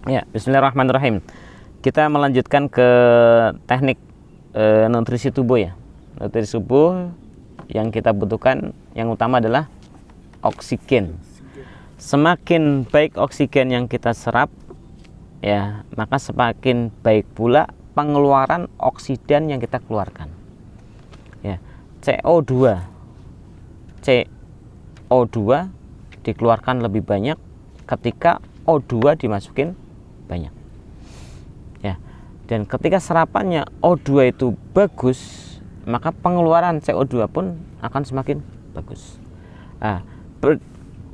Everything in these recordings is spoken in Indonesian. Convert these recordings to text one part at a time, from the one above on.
Ya, bismillahirrahmanirrahim. Kita melanjutkan ke teknik nutrisi tubuh ya. Nutrisi tubuh yang kita butuhkan yang utama adalah oksigen. Semakin baik oksigen yang kita serap ya, maka semakin baik pula pengeluaran oksidan yang kita keluarkan. Ya, CO2 dikeluarkan lebih banyak ketika O2 dimasukin banyak. Ya. Dan ketika serapannya O2 itu bagus, maka pengeluaran CO2 pun akan semakin bagus. Nah,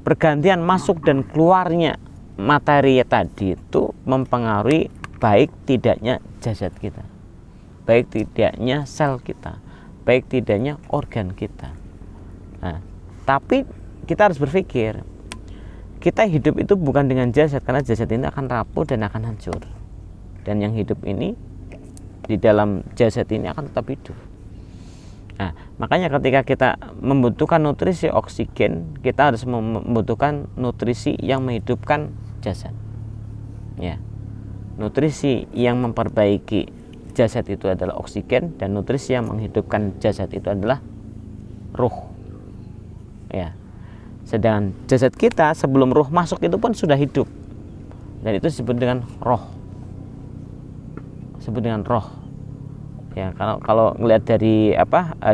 pergantian masuk dan keluarnya materi tadi itu mempengaruhi baik tidaknya jasad kita, baik tidaknya sel kita, baik tidaknya organ kita. Nah, tapi kita harus berpikir, kita hidup itu bukan dengan jasad, karena jasad ini akan rapuh dan akan hancur. Dan yang hidup ini di dalam jasad ini akan tetap hidup. Nah, makanya ketika kita membutuhkan nutrisi oksigen, kita harus membutuhkan nutrisi yang menghidupkan jasad. Ya. Nutrisi yang memperbaiki jasad itu adalah oksigen, dan nutrisi yang menghidupkan jasad itu adalah ruh. Ya. Sedangkan jasad kita sebelum ruh masuk itu pun sudah hidup, dan itu disebut dengan roh. Disebut dengan roh. Ya, kalau ngelihat dari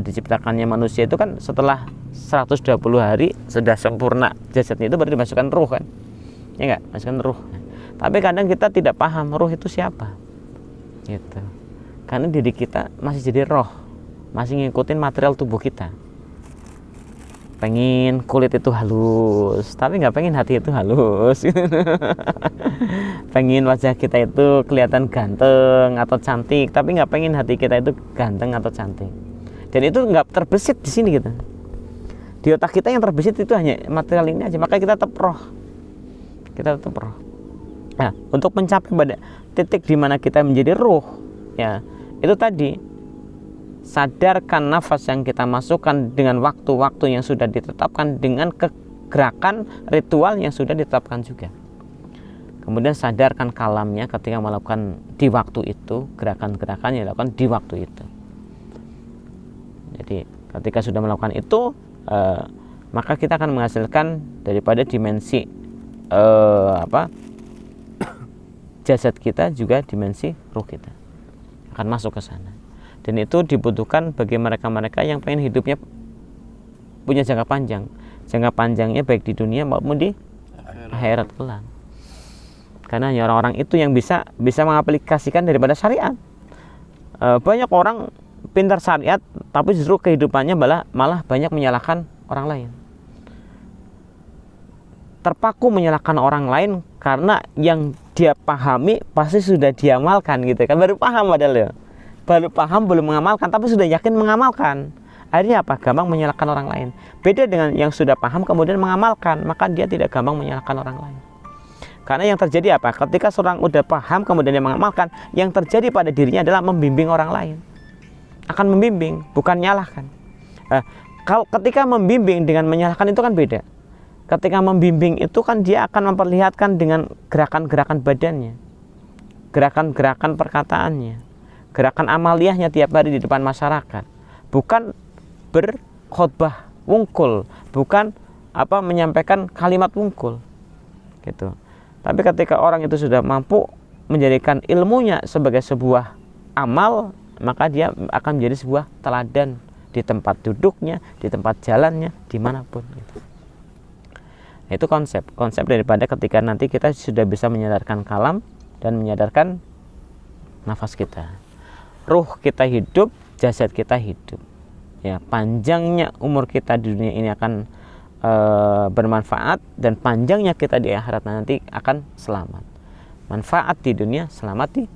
diciptakannya manusia itu kan setelah 120 hari sudah sempurna jasadnya, itu berarti dimasukkan ruh kan? Ya enggak, masukkan ruh. Tapi kadang kita tidak paham ruh itu siapa. Gitu. Karena diri kita masih jadi roh, masih ngikutin material tubuh kita. Pengen kulit itu halus, tapi nggak pengen hati itu halus. Pengen wajah kita itu kelihatan ganteng atau cantik, tapi nggak pengen hati kita itu ganteng atau cantik. Dan itu nggak terbesit di sini gitu. Di otak kita yang terbesit itu hanya material ini aja. Maka kita tetap roh. Kita tetap roh. Nah, untuk mencapai pada titik di mana kita menjadi roh, ya itu tadi. Sadarkan nafas yang kita masukkan dengan waktu-waktu yang sudah ditetapkan, dengan gerakan ritual yang sudah ditetapkan juga. Kemudian sadarkan kalamnya ketika melakukan di waktu itu, gerakan-gerakan yang dilakukan di waktu itu. Jadi ketika sudah melakukan itu, maka kita akan menghasilkan daripada dimensi jasad kita, juga dimensi ruh kita akan masuk ke sana. Dan itu dibutuhkan bagi mereka-mereka yang pengen hidupnya punya jangka panjang. Jangka panjangnya baik di dunia maupun di akhirat kelak. Karena hanya orang-orang itu yang bisa mengaplikasikan daripada syariat. Banyak orang pintar syariat, tapi justru kehidupannya malah banyak menyalahkan orang lain. Terpaku menyalahkan orang lain karena yang dia pahami pasti sudah diamalkan gitu kan. Baru paham padahal ya. Baru paham, belum mengamalkan, tapi sudah yakin mengamalkan. Akhirnya apa? Gampang menyalahkan orang lain. Beda dengan yang sudah paham kemudian mengamalkan, maka dia tidak gampang menyalahkan orang lain. Karena yang terjadi apa? Ketika seorang udah paham kemudian dia mengamalkan, yang terjadi pada dirinya adalah membimbing orang lain. Akan membimbing, bukan nyalahkan. Kalau ketika membimbing dengan menyalahkan itu kan beda. Ketika membimbing itu kan dia akan memperlihatkan dengan gerakan-gerakan badannya, gerakan-gerakan perkataannya, gerakan amaliyahnya tiap hari di depan masyarakat, bukan berkhotbah wungkul, bukan menyampaikan kalimat wungkul gitu. Tapi ketika orang itu sudah mampu menjadikan ilmunya sebagai sebuah amal, maka dia akan menjadi sebuah teladan di tempat duduknya, di tempat jalannya, dimanapun gitu. Itu konsep daripada ketika nanti kita sudah bisa menyadarkan kalam dan menyadarkan nafas kita. Ruh kita hidup, jasad kita hidup. Ya, panjangnya umur kita di dunia ini akan bermanfaat, dan panjangnya kita di akhirat nanti akan selamat. Manfaat di dunia, selamat di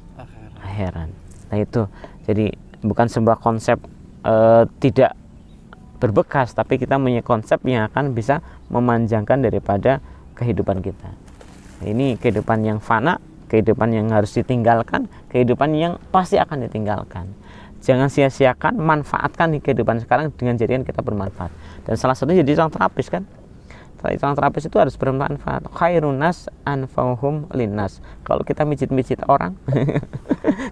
akhirat. Nah itu, jadi bukan sebuah konsep tidak berbekas, tapi kita punya konsep yang akan bisa memanjangkan daripada kehidupan kita. Ini kehidupan yang fana, kehidupan yang harus ditinggalkan, kehidupan yang pasti akan ditinggalkan. Jangan sia-siakan, manfaatkan kehidupan sekarang dengan jadikan kita bermanfaat. Dan salah satunya jadi seorang terapis kan. Seorang terapis itu harus bermanfaat. Khairun nas anfa'uhum linnas. Kalau kita mijit-mijit orang,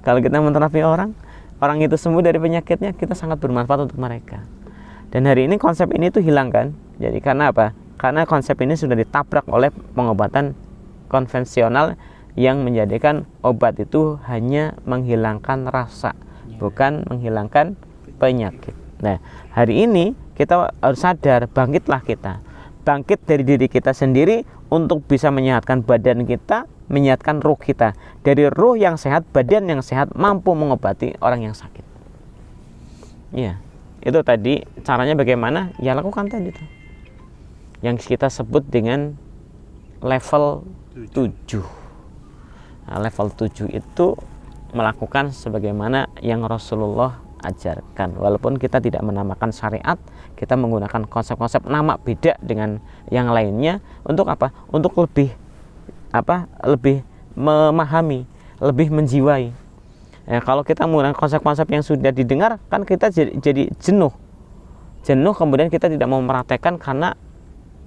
kalau kita menterapi orang itu sembuh dari penyakitnya, kita sangat bermanfaat untuk mereka. Dan hari ini konsep ini tuh hilang kan. Jadi karena apa? Karena konsep ini sudah ditabrak oleh pengobatan konvensional yang menjadikan obat itu hanya menghilangkan rasa, bukan menghilangkan penyakit. Nah, hari ini kita harus sadar, bangkitlah kita. Bangkit dari diri kita sendiri untuk bisa menyehatkan badan kita, menyehatkan ruh kita. Dari ruh yang sehat, badan yang sehat, mampu mengobati orang yang sakit. Iya, itu tadi caranya bagaimana? Ya lakukan tadi tuh, yang kita sebut dengan level 7. Nah, level 7 itu melakukan sebagaimana yang Rasulullah ajarkan. Walaupun kita tidak menamakan syariat, kita menggunakan konsep-konsep nama beda dengan yang lainnya. Untuk apa? Untuk lebih memahami, lebih menjiwai. Ya, kalau kita menggunakan konsep-konsep yang sudah didengar, kan kita jadi jenuh, kemudian kita tidak mau mempraktekkan karena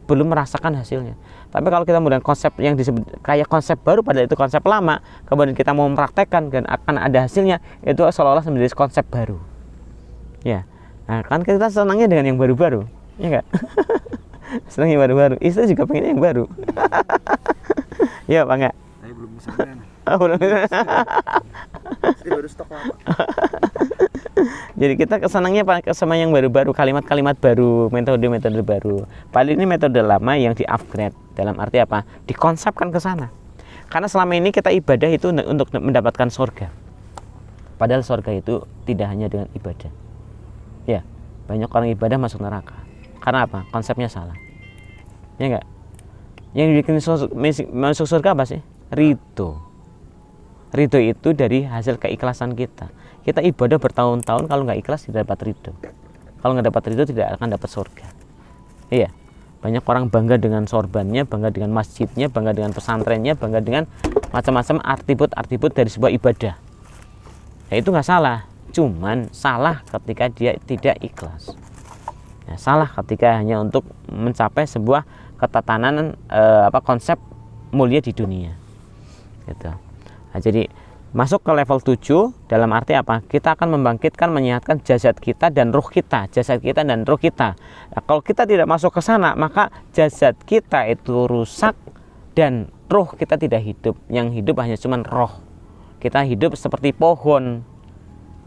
belum merasakan hasilnya. Tapi kalau kita menggunakan konsep yang disebut kayak konsep baru, padahal itu konsep lama, kemudian kita mau mempraktekkan dan akan ada hasilnya, itu seolah-olah menjadi konsep baru. Ya, nah kan kita senangnya dengan yang baru-baru, ya enggak? Senang yang baru-baru. Istri juga pengennya yang baru. Ya, Pak enggak? Saya belum misalnya. Belum. Istri baru stok lama. Jadi kita kesenangnya sama yang baru-baru, kalimat-kalimat baru, metode-metode baru. Padahal ini metode lama yang di-upgrade. Dalam arti apa? Dikonsepkan ke sana. Karena selama ini kita ibadah itu untuk mendapatkan surga. Padahal surga itu tidak hanya dengan ibadah. Ya, banyak orang ibadah masuk neraka. Karena apa? Konsepnya salah. Ya enggak? Yang bikin masuk surga apa sih? Ridho. Ridho itu dari hasil keikhlasan kita. Kita ibadah bertahun-tahun, kalau nggak ikhlas tidak dapat ridho. Kalau nggak dapat ridho tidak akan dapat surga. Iya, banyak orang bangga dengan sorbannya, bangga dengan masjidnya, bangga dengan pesantrennya, bangga dengan macam-macam atribut-atribut dari sebuah ibadah. Ya itu nggak salah, cuman salah ketika dia tidak ikhlas. Ya, salah ketika hanya untuk mencapai sebuah ketatanan konsep mulia di dunia. Gitu. Nah, jadi masuk ke level 7 dalam arti apa? Kita akan membangkitkan, menyehatkan jasad kita dan ruh kita, jasad kita dan ruh kita. Nah, kalau kita tidak masuk ke sana, maka jasad kita itu rusak dan ruh kita tidak hidup. Yang hidup hanya cuma roh. Kita hidup seperti pohon.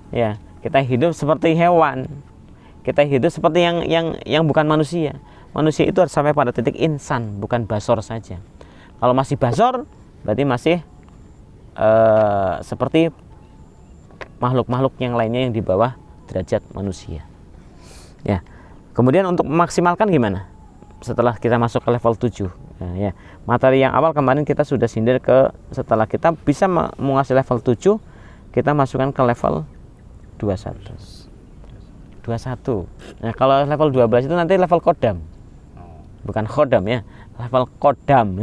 Ya, kita hidup seperti hewan. Kita hidup seperti yang bukan manusia. Manusia itu harus sampai pada titik insan, bukan basor saja. Kalau masih basor, berarti masih seperti makhluk-makhluk yang lainnya yang di bawah derajat manusia. Ya. Kemudian untuk memaksimalkan gimana? Setelah kita masuk ke level 7. Nah, ya. Materi yang awal kemarin kita sudah sindir ke, setelah kita bisa menguasai level 7, kita masukkan ke level 21. Nah, kalau level 12 itu nanti level kodam. Bukan khodam ya, level kodam.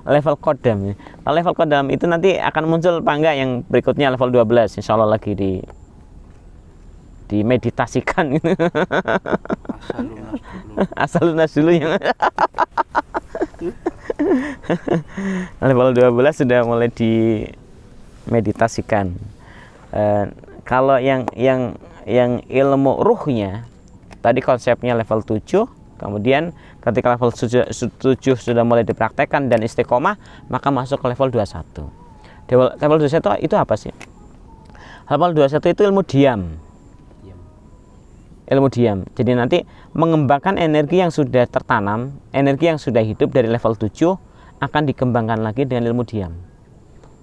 Level kodam ya. Kalau level kodam itu nanti akan muncul apa enggak yang berikutnya level 12, insya Allah lagi dimeditasikan gitu. Asal lunas dulu yang level 12 sudah mulai dimeditasikan. Kalau yang ilmu ruhnya tadi konsepnya level 7, kemudian ketika level 7 sudah mulai dipraktekkan dan istiqomah, maka masuk ke level 21. Level 21 itu apa sih? Level 21 itu ilmu diam. Ilmu diam. Jadi nanti mengembangkan energi yang sudah tertanam, energi yang sudah hidup dari level 7 akan dikembangkan lagi dengan ilmu diam.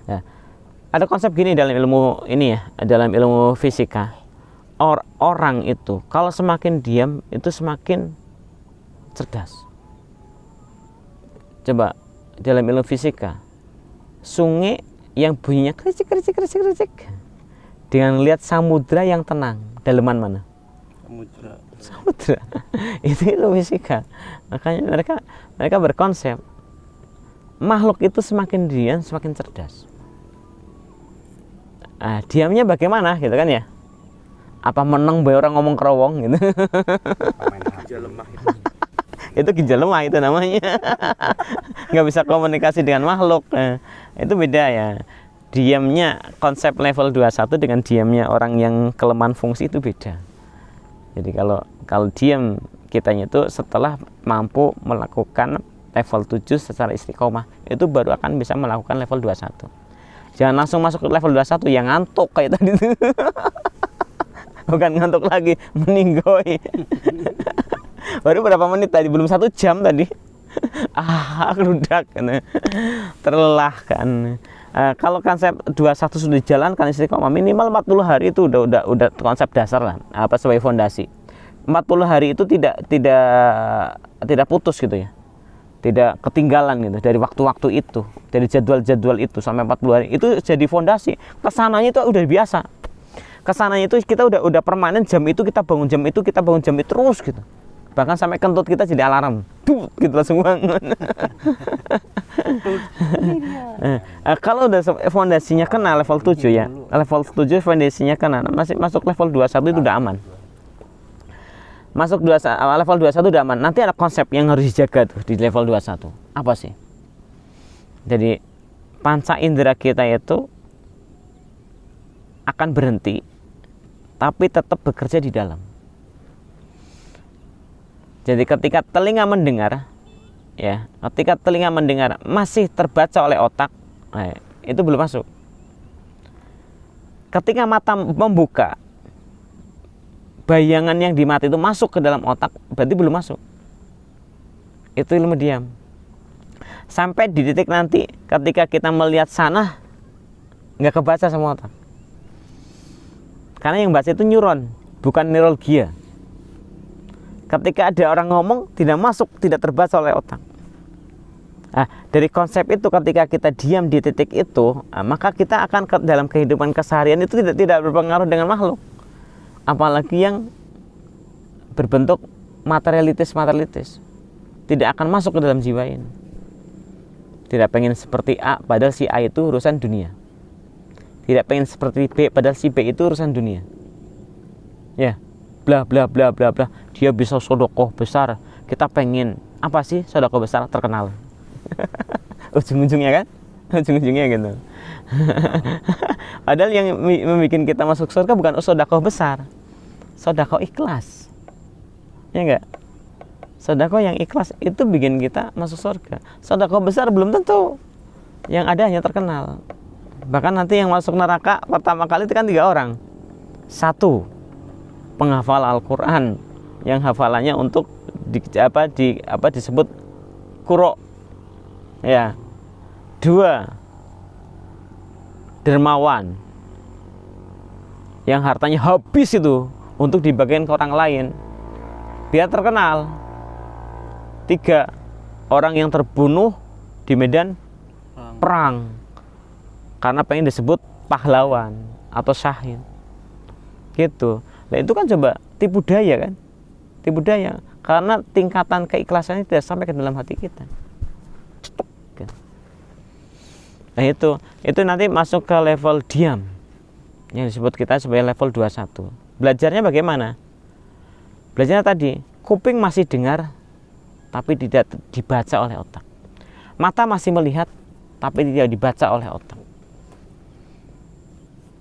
Nah, ada konsep gini dalam ilmu ini ya, dalam ilmu fisika. Orang itu kalau semakin diam itu semakin cerdas. Coba dalam ilmu fisika, sungai yang bunyinya kericik dengan lihat samudra yang tenang, daleman mana? Samudra. Itu ilmu fisika. Makanya mereka berkonsep makhluk itu semakin diam semakin cerdas. Diamnya bagaimana gitu kan ya? Apa menang bae orang ngomong kerowong gitu. Pemain ginjal lemah itu. Itu ginjal lemah itu namanya. Nggak bisa komunikasi dengan makhluk. Nah, itu beda ya. Diamnya konsep level 21 dengan diamnya orang yang kelemahan fungsi itu beda. Jadi kalau diam kitanya itu setelah mampu melakukan level 7 secara istiqomah, itu baru akan bisa melakukan level 21. Jangan langsung masuk ke level 21 yang ngantuk kayak tadi itu. Bukan ngantuk lagi, meninggoy. Baru berapa menit tadi, belum 1 jam tadi. Kerudak kan. Terlelah kan. Kalau konsep 21 sudah dijalankan istiqomah minimal 40 hari itu udah konsep dasar lah, apa sebagai fondasi. 40 hari itu tidak putus gitu ya. Tidak ketinggalan gitu dari waktu-waktu itu, dari jadwal-jadwal itu sampai 40 hari itu jadi fondasi. Kesananya itu udah biasa. Kesananya itu kita udah permanen, jam itu kita bangun jam itu, kita bangun jam itu terus gitu. Bahkan sampai kentut kita jadi alarm. Tuh, gitu langsung bangun. Kalau udah fondasinya kena level 7 ya. Level 7 fondasinya kena, masih masuk level 21 itu udah aman. Masuk level 21 udah aman. Nanti ada konsep yang harus dijaga tuh di level 21. Apa sih? Jadi panca indera kita itu akan berhenti tapi tetap bekerja di dalam. Jadi ketika telinga mendengar ya, ketika telinga mendengar masih terbaca oleh otak, itu belum masuk. Ketika mata membuka, bayangan yang di mata itu masuk ke dalam otak, berarti belum masuk. Itu ilmu diam. Sampai di titik nanti ketika kita melihat sana, nggak kebaca sama otak. Karena yang baca itu neuron, bukan neuralgia. Ketika ada orang ngomong, tidak masuk, tidak terbaca oleh otak. Nah, dari konsep itu ketika kita diam di titik itu, maka kita akan dalam kehidupan keseharian itu tidak berpengaruh dengan makhluk. Apalagi yang berbentuk materialitis, tidak akan masuk ke dalam jiwa ini. Tidak pengen seperti A, padahal si A itu urusan dunia. Tidak pengen seperti B, padahal si B itu urusan dunia. Ya, bla bla bla bla bla. Dia bisa sodokoh besar. Kita pengen apa sih sodokoh besar? Terkenal. Ujung-ujungnya kan? Ujung-ujungnya gitu. Padahal yang membuat kita masuk surga bukan sodokoh besar, sodokoh ikhlas. Ya enggak? Sodokoh yang ikhlas itu bikin kita masuk surga. Sodokoh besar belum tentu. Yang ada hanya terkenal. Bahkan nanti yang masuk neraka pertama kali itu kan 3 orang. 1, penghafal Al-Quran yang hafalannya untuk disebut quro. Ya. 2, dermawan yang hartanya habis itu untuk dibagikan ke orang lain biar terkenal. 3, orang yang terbunuh di medan perang karena pengen disebut pahlawan atau syahid gitu. Nah itu kan coba tipu daya kan, tipu daya karena tingkatan keikhlasannya tidak sampai ke dalam hati kita. Nah itu nanti masuk ke level diam yang disebut kita sebagai level 21. Belajarnya bagaimana? Belajarnya tadi, kuping masih dengar tapi tidak dibaca oleh otak. Mata masih melihat tapi tidak dibaca oleh otak.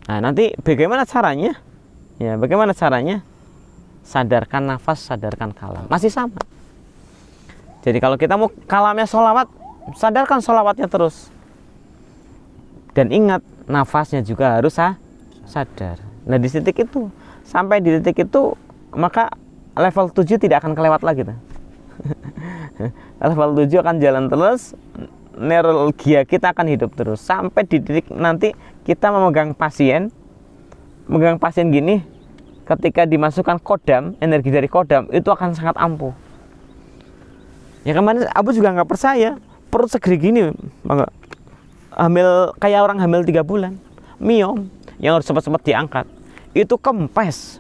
Nah, nanti bagaimana caranya? Ya, bagaimana caranya? Sadarkan nafas, sadarkan kalam. Masih sama. Jadi kalau kita mau kalamnya sholawat, sadarkan sholawatnya terus. Dan ingat, nafasnya juga harus sadar. Nah, di titik itu, sampai di titik itu, maka level 7 tidak akan kelewat lagi. Level 7 akan jalan terus, neuralgia kita akan hidup terus. Sampai di titik nanti kita memegang pasien gini, ketika dimasukkan kodam, energi dari kodam, itu akan sangat ampuh. Ya kemarin Abu juga nggak percaya, perut segede gini, hamil kayak orang hamil 3 bulan, miom, yang harus cepat-cepat diangkat, itu kempes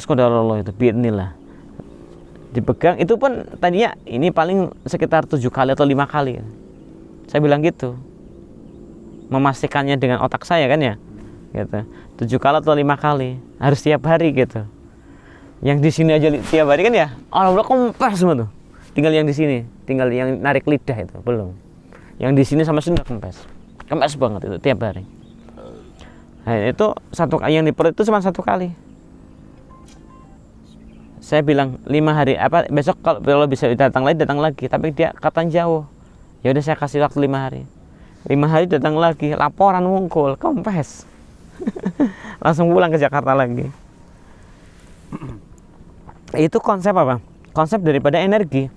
qadarullah itu, biidznillah. Dipegang, itu pun tadinya ini paling sekitar 7 kali atau 5 kali. Saya bilang gitu, memastikannya dengan otak saya kan ya. gitu. 7 kali atau 5 kali, harus tiap hari gitu. Yang di sini aja tiap hari kan ya, Allah kempes semua tuh. Tinggal yang di sini, tinggal yang narik lidah itu belum. Yang di sini sama sini udah kempes banget itu tiap hari. Nah, itu yang di perut itu cuma 1 kali. Saya bilang 5 hari apa besok kalau bisa datang lagi, tapi dia katanya jauh. Ya udah saya kasih waktu 5 hari. 5 hari datang lagi, laporan muncul, kempes. Langsung pulang ke Jakarta lagi. Itu konsep apa? Konsep daripada energi.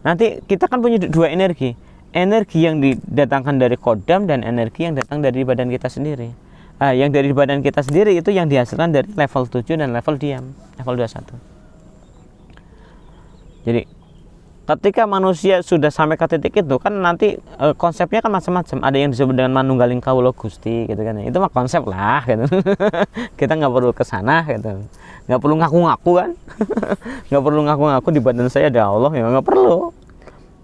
Nanti kita kan punya 2 energi. Energi yang didatangkan dari kodam dan energi yang datang dari badan kita sendiri. Yang dari badan kita sendiri itu yang dihasilkan dari level 7 dan level diam, level 21. Jadi ketika manusia sudah sampai ke titik itu kan nanti konsepnya kan macam-macam. Ada yang disebut dengan manunggaling kawula Gusti gitu kan. Itu mah konsep lah gitu. Kita nggak perlu ke sana gitu. Nggak perlu ngaku-ngaku kan. Nggak perlu ngaku-ngaku di badan saya ada Allah, ya nggak perlu.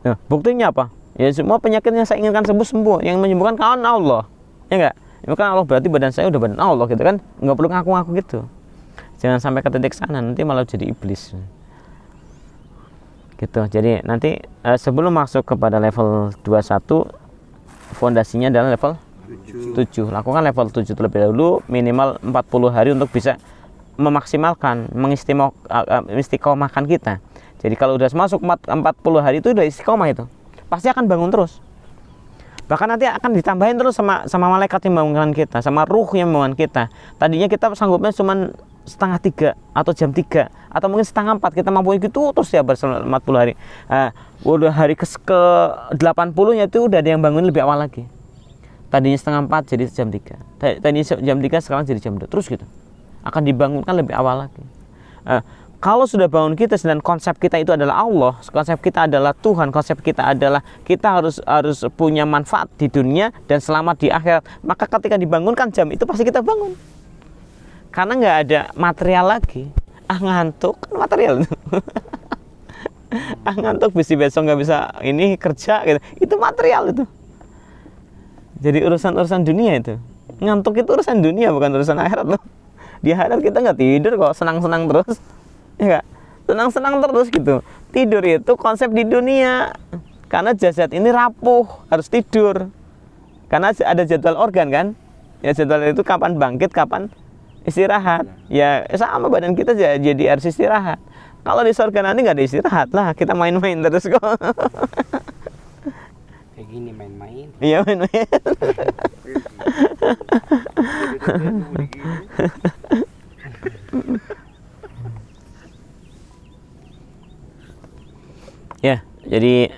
Nah, buktinya apa? Ya semua penyakit yang saya inginkan sembuh, yang menyembuhkan kawan Allah. Ya enggak? Itu kan Allah, berarti badan saya udah badan Allah gitu kan. Nggak perlu ngaku-ngaku gitu. Jangan sampai ke titik sana, nanti malah jadi iblis. Gitu. Jadi nanti sebelum masuk kepada level 21, fondasinya adalah level 7. Lakukan level 7 terlebih dahulu, minimal 40 hari untuk bisa memaksimalkan, mengistiqomahkan kita. Jadi kalau udah masuk 40 hari itu udah istiqomah itu. Pasti akan bangun terus. Bahkan nanti akan ditambahin terus sama malaikat yang membangunkan kita, sama ruh yang membangunkan kita. Tadinya kita sanggupnya cuma setengah 3 atau jam 3 atau mungkin setengah 4, kita mampu gitu terus ya bersama 40 hari. Udah hari ke 80-nya itu udah ada yang bangun lebih awal lagi. Tadinya setengah 4 jadi jam 3. Tadinya jam 3 sekarang jadi jam 2. Terus gitu. Akan dibangunkan lebih awal lagi. Kalau sudah bangun kita dan konsep kita itu adalah Allah, konsep kita adalah Tuhan, konsep kita adalah kita harus punya manfaat di dunia dan selamat di akhirat, maka ketika dibangunkan jam itu pasti kita bangun. Karena nggak ada material lagi. Ngantuk kan material itu. Ngantuk besok nggak bisa ini kerja gitu. Itu material itu. Jadi urusan dunia itu. Ngantuk itu urusan dunia, bukan urusan akhirat loh. Di akhirat kita nggak tidur kok, senang-senang terus. Ya gak? Senang-senang terus gitu. Tidur itu konsep di dunia. Karena jasad ini rapuh, harus tidur. Karena ada jadwal organ kan. Ya jadwal itu kapan bangkit, kapan istirahat. Ya sama badan kita jadi harus istirahat. Kalau di surga nanti nggak ada istirahat lah, kita main-main terus kok. Kayak gini main-main. Iya main-main. Ya, jadi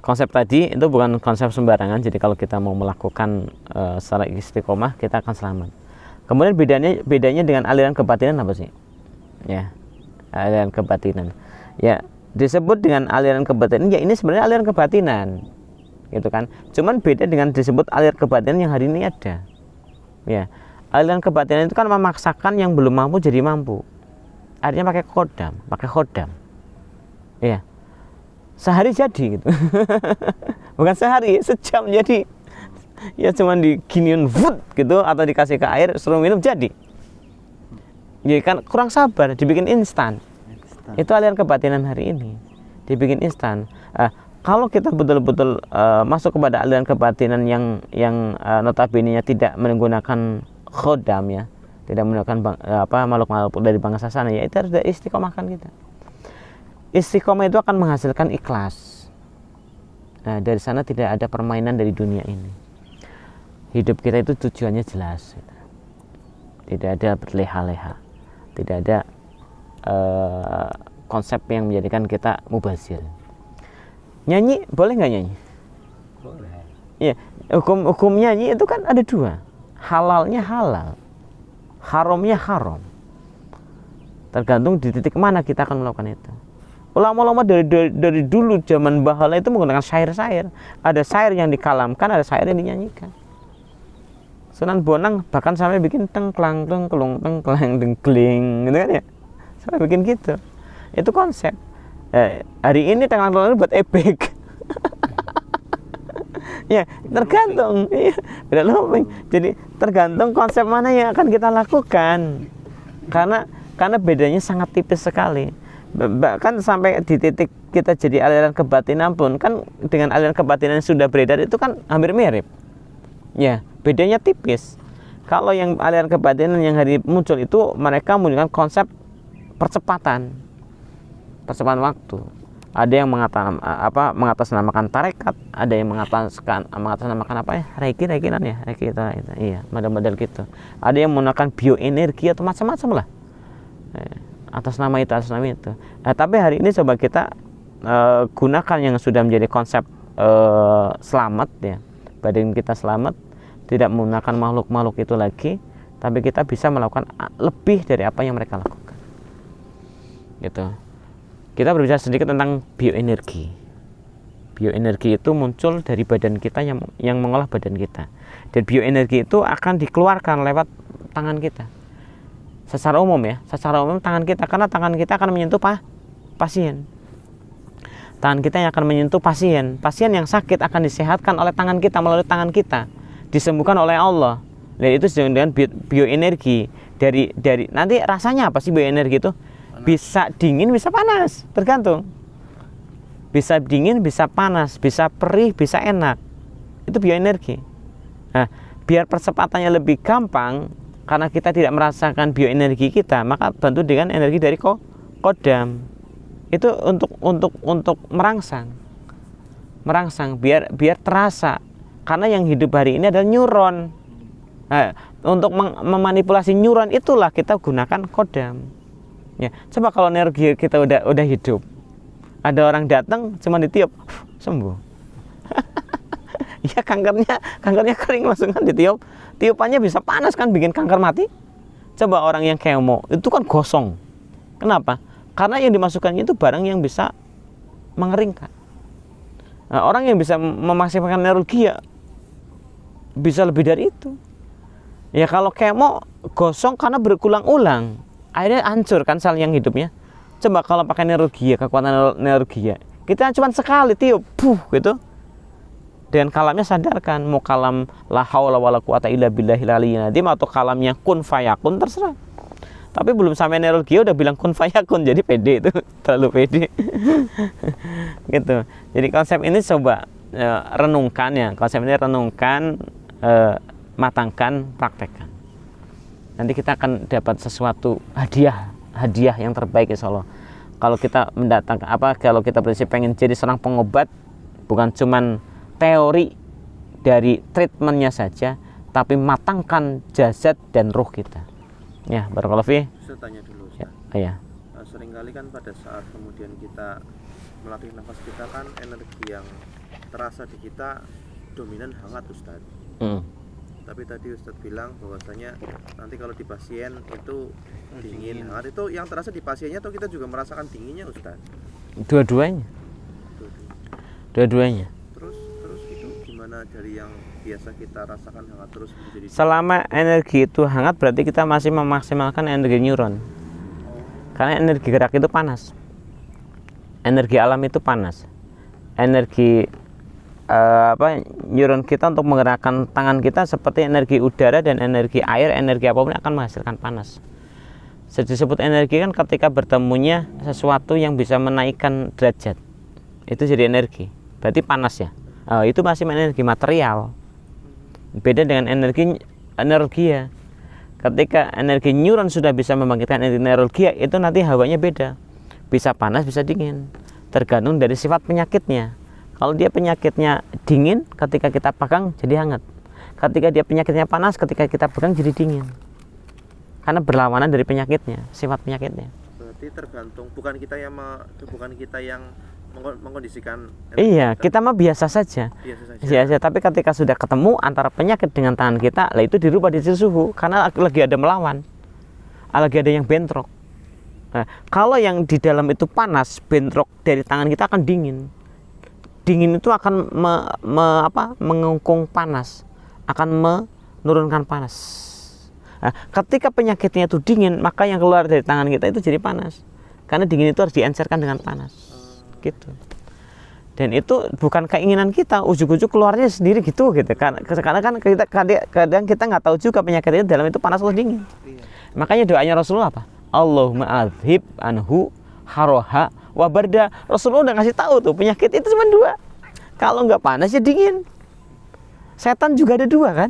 konsep tadi itu bukan konsep sembarangan. Jadi kalau kita mau melakukan secara istiqomah, kita akan selamat. Kemudian bedanya dengan aliran kebatinan apa sih? Ya, aliran kebatinan. Ya, disebut dengan aliran kebatinan. Ya ini sebenarnya aliran kebatinan, gitu kan. Cuman beda dengan disebut aliran kebatinan yang hari ini ada. Ya, aliran kebatinan itu kan memaksakan yang belum mampu jadi mampu. Artinya pakai khodam. Ya. Sehari jadi gitu. Bukan sehari, sejam jadi. Ya cuman diginiin food gitu atau dikasih ke air suruh minum jadi. Ya kan kurang sabar, dibikin instan. Itu aliran kebatinan hari ini. Dibikin instan. Kalau kita betul-betul masuk kepada aliran kebatinan yang notabene-nya tidak menggunakan khodam ya, tidak menggunakan makhluk-makhluk dari bangsa sana, ya itu harus istiqomahkan kita. Istiqomah itu akan menghasilkan ikhlas. Nah, dari sana tidak ada permainan dari dunia ini. Hidup kita itu tujuannya jelas. Tidak ada berleha-leha. Tidak ada konsep yang menjadikan kita mubazir. Nyanyi boleh nggak nyanyi? Boleh. Iya, hukum nyanyi itu kan ada 2. Halalnya halal, haramnya haram. Tergantung di titik mana kita akan melakukan itu. Ulama-ulama dari dulu zaman bahala itu menggunakan syair-syair. Ada syair yang dikalamkan, ada syair yang dinyanyikan. Sunan Bonang bahkan sampai bikin tengklang tengkelung tengklang dengkling gitu kan ya. Sampai bikin gitu. Itu konsep. Hari ini tengklang tengklang buat ebek. Ya, tergantung. Iya, beda looping. Jadi tergantung konsep mana yang akan kita lakukan. Karena bedanya sangat tipis sekali. Bahkan sampai di titik kita jadi aliran kebatinan pun kan dengan aliran kebatinan yang sudah beredar itu kan hampir mirip. Ya, bedanya tipis. Kalau yang aliran kebatinan yang hari muncul itu mereka menggunakan konsep percepatan waktu. Ada yang mengatasnamakan tarekat, ada yang mengatasnamakan apa ya, reiki itu, iya, model-model gitu. Ada yang menggunakan bioenergi atau macam-macam lah, atas nama itu. Nah, tapi hari ini coba kita gunakan yang sudah menjadi konsep selamat ya, badan kita selamat, tidak menggunakan makhluk-makhluk itu lagi, tapi kita bisa melakukan lebih dari apa yang mereka lakukan. Gitu. Kita berbicara sedikit tentang bioenergi. Bioenergi itu muncul dari badan kita yang mengolah badan kita. Dan bioenergi itu akan dikeluarkan lewat tangan kita. Secara umum tangan kita, karena tangan kita akan menyentuh pasien. Tangan kita yang akan menyentuh pasien. Pasien yang sakit akan disehatkan oleh tangan kita, melalui tangan kita, disembuhkan oleh Allah. Dan itu dengan bioenergi. Dari nanti rasanya apa sih bioenergi itu? Bisa dingin, bisa panas, tergantung. Bisa dingin, bisa panas, bisa perih, bisa enak. Itu bioenergi. Nah, biar percepatannya lebih gampang, karena kita tidak merasakan bioenergi kita, maka bantu dengan energi dari kodam. Itu untuk merangsang, biar terasa. Karena yang hidup hari ini adalah neuron. Nah, untuk memanipulasi neuron itulah kita gunakan kodam. Ya, coba kalau energi kita udah hidup, ada orang datang cuma ditiup sembuh. Ya kankernya kering langsung kan ditiup, tiupannya bisa panas kan, bikin kanker mati. Coba orang yang kemo itu kan gosong. Kenapa? Karena yang dimasukkannya itu barang yang bisa mengeringkan. Nah, orang yang bisa memaksimalkan energi ya bisa lebih dari itu. Ya kalau kemo gosong karena berulang-ulang, akhirnya hancur kan sel yang hidupnya. Coba kalau pakai energi, kekuatan energi, kita cuma sekali tiup, gitu. Dan kalamnya sadarkan, mau kalam la haula wala quwata illa billahil aliyyil azim atau kalamnya kun fayakun, terserah. Tapi belum sampai energi udah bilang kun fayakun, jadi pede itu, terlalu pede. Gitu. Jadi konsep ini coba renungkan ya, matangkan, praktekkan. Nanti kita akan dapat sesuatu hadiah yang terbaik insya Allah. Kalau kita kalau kita prinsip pengen jadi seorang pengobat, bukan cuman teori dari treatmentnya saja, tapi matangkan jasad dan ruh kita. Ya, barakallahu fi. Saya tanya dulu, Ustaz. Ya. Seringkali kan pada saat kemudian kita melatih nafas kita kan energi yang terasa di kita dominan hangat, Ustaz. Tapi tadi Ustadz bilang bahwasanya nanti kalau di pasien itu dingin, hangat. Itu yang terasa di pasiennya atau kita juga merasakan dinginnya, Ustadz? Dua-duanya. Terus itu gimana dari yang biasa kita rasakan hangat terus menjadi selama energi itu hangat berarti kita masih memaksimalkan energi neuron. Karena energi gerak itu panas. Energi alam itu panas. Energi neuron kita untuk menggerakkan tangan kita seperti energi udara dan energi air, energi apapun akan menghasilkan panas. Disebut energi kan ketika bertemunya sesuatu yang bisa menaikkan derajat, itu jadi energi, berarti panas ya. Itu masih energi material, beda dengan energi ya. Ketika energi neuron sudah bisa membangkitkan energi ya, itu nanti hawanya beda, bisa panas bisa dingin, tergantung dari sifat penyakitnya. Kalau dia penyakitnya dingin, ketika kita pegang jadi hangat. Ketika dia penyakitnya panas, ketika kita pegang jadi dingin. Karena berlawanan dari penyakitnya, sifat penyakitnya. Berarti tergantung, bukan kita yang mengkondisikan. Iya, kita mah biasa saja. Biasa, tapi ketika sudah ketemu antara penyakit dengan tangan kita, lah itu dirubah di suhu karena lagi ada melawan. Lagi ada yang bentrok. Nah, kalau yang di dalam itu panas, bentrok dari tangan kita akan dingin. Dingin itu akan mengungkung panas, akan menurunkan panas. Nah, ketika penyakitnya itu dingin, maka yang keluar dari tangan kita itu jadi panas. Karena dingin itu harus diencerkan dengan panas. Gitu. Dan itu bukan keinginan kita, ujuk-ujuk keluarnya sendiri gitu. Karena kan kita kadang kita nggak tahu juga penyakit itu dalam itu panas atau dingin. Iya. Makanya doanya Rasulullah apa? Allahumma adhib anhu haroha wa barda. Rasulullah udah ngasih tahu tuh penyakit itu cuma dua. Kalau nggak panas ya dingin. Setan juga ada dua kan?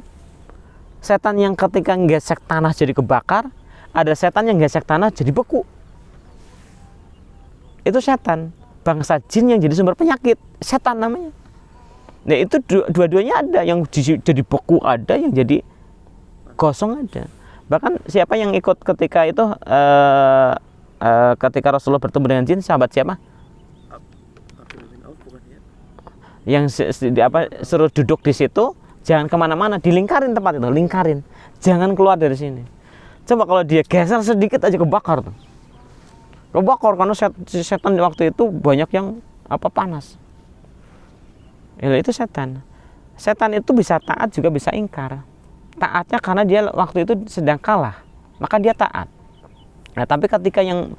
Setan yang ketika gesek tanah jadi kebakar, ada setan yang gesek tanah jadi beku. Itu setan, bangsa jin yang jadi sumber penyakit, setan namanya. Nah itu dua-duanya ada, yang jadi beku ada, yang jadi gosong ada. Bahkan siapa yang ikut ketika itu ketika Rasulullah bertemu dengan jin, sahabat siapa? Abdullah bin Auf bukan ya? Yang suruh duduk di situ, jangan kemana-mana, dilingkarin tempat itu, lingkarin, jangan keluar dari sini. Coba kalau dia geser sedikit aja kebakar tuh, kebakar karena setan waktu itu banyak yang panas. Itu setan. Setan itu bisa taat juga bisa ingkar. Taatnya karena dia waktu itu sedang kalah, maka dia taat. Nah, tapi ketika yang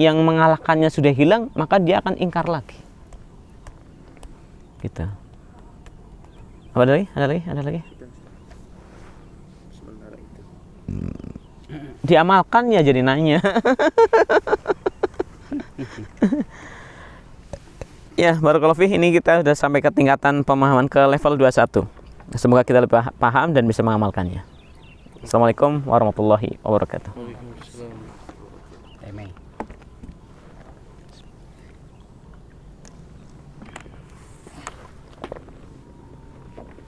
mengalahkannya sudah hilang, maka dia akan ingkar lagi. Gitu. Ada lagi? Sementara itu. Diamalkan ya jadi nanya. Ya, barakallahu fiik, ini kita sudah sampai ke tingkatan pemahaman ke level 21. Semoga kita lebih paham dan bisa mengamalkannya. Assalamualaikum warahmatullahi wabarakatuh. Waalaikumsalam. Amen.